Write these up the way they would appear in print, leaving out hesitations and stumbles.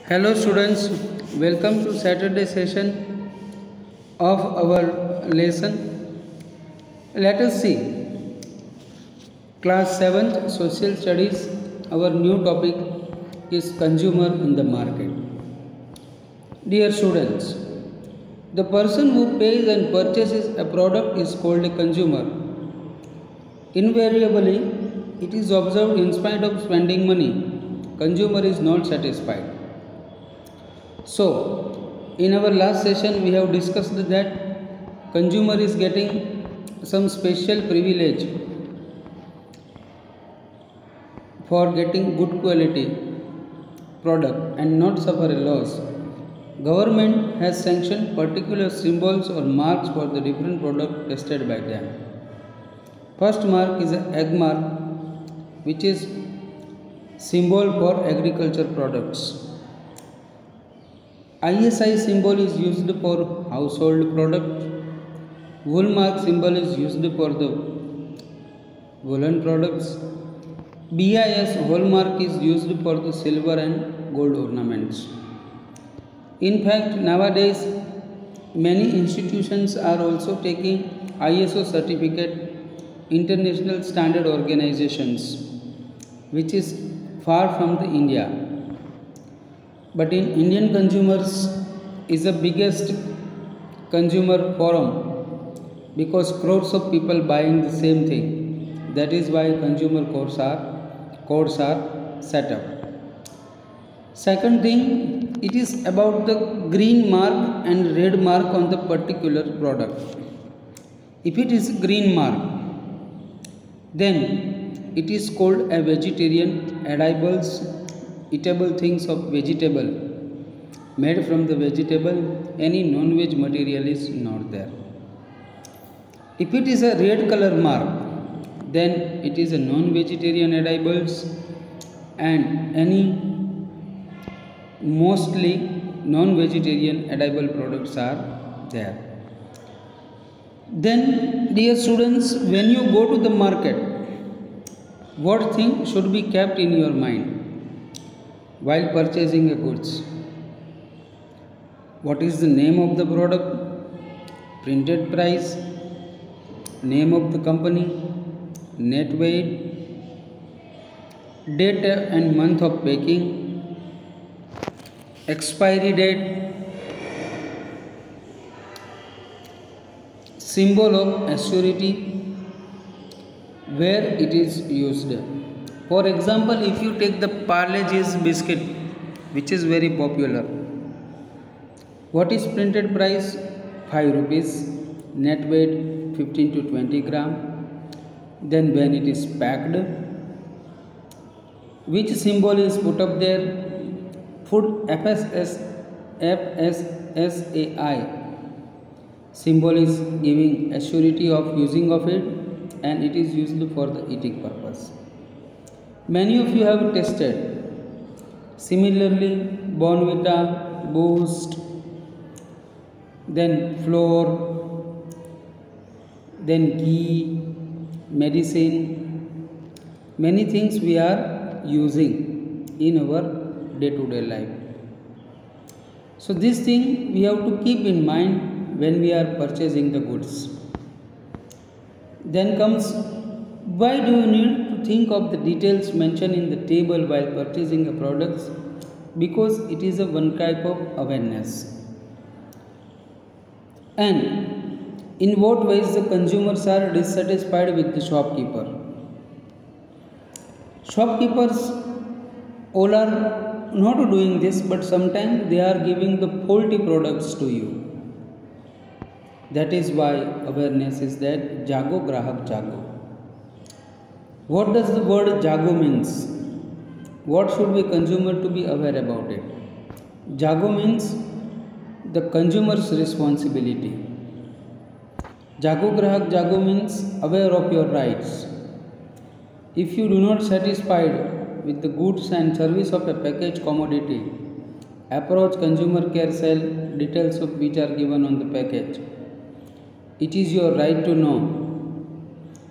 Hello students, welcome to Saturday session of our lesson. Let us see class 7th social studies. Our new topic is consumer in the market. Dear students, the person who pays and purchases a product is called a consumer. Invariably, it is observed in spite of spending money, consumer is not satisfied. So, in our last session, we have discussed that consumer is getting some special privilege for getting good quality product and not suffer a loss. Government has sanctioned particular symbols or marks for the different product tested by them. First mark is an egg mark, which is symbol for agriculture products. ISI symbol is used for household product. Wool mark symbol is used for the woolen products. BIS hallmark is used for the silver and gold ornaments. In fact, nowadays many institutions are also taking ISO certificate, international standard organizations, which is far from the India. But in Indian consumers is the biggest consumer forum because crores of people buying the same thing. That is why consumer codes are set up. Second thing, it is about the green mark and red mark on the particular product. If it is green mark, then it is called a vegetarian edibles, eatable things of vegetable, made from the vegetable, any non-veg material is not there. If it is a red color mark, then it is a non-vegetarian edibles and any mostly non-vegetarian edible products are there. Then, dear students, when you go to the market, what thing should be kept in your mind while purchasing a goods? What is the name of the product, printed price, name of the company, net weight, date and month of packing, expiry date, symbol of assurity, where it is used. For example, if you take the Parle-G's biscuit, which is very popular, what is printed price? 5 rupees, net weight 15 to 20 gram. Then when it is packed, which symbol is put up there? Food FSSAI symbol is giving assurity of using of it, and it is used for the eating purpose. Many of you have tested. Similarly, Bonvita, Boost, then flour, then ghee, medicine, many things we are using in our day-to-day life. So this thing we have to keep in mind when we are purchasing the goods. Then comes, why do you need to think of the details mentioned in the table while purchasing a product? Because it is a one type of awareness. And in what ways the consumers are dissatisfied with the shopkeeper? Shopkeepers all are not doing this, but sometimes they are giving the faulty products to you. That is why awareness is that Jago Grahak Jago. What does the word Jago means? What should be consumer to be aware about it? Jago means the consumer's responsibility. Jago Grahak Jago means aware of your rights. If you do not satisfied with the goods and service of a packaged commodity, approach consumer care cell, details of which are given on the package. It is your right to know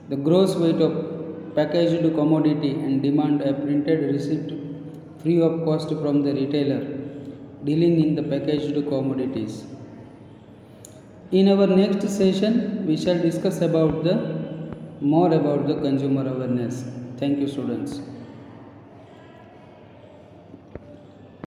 the gross weight of packaged commodity and demand a printed receipt free of cost from the retailer dealing in the packaged commodities. In our next session, we shall discuss about the more about the consumer awareness. Thank you, students.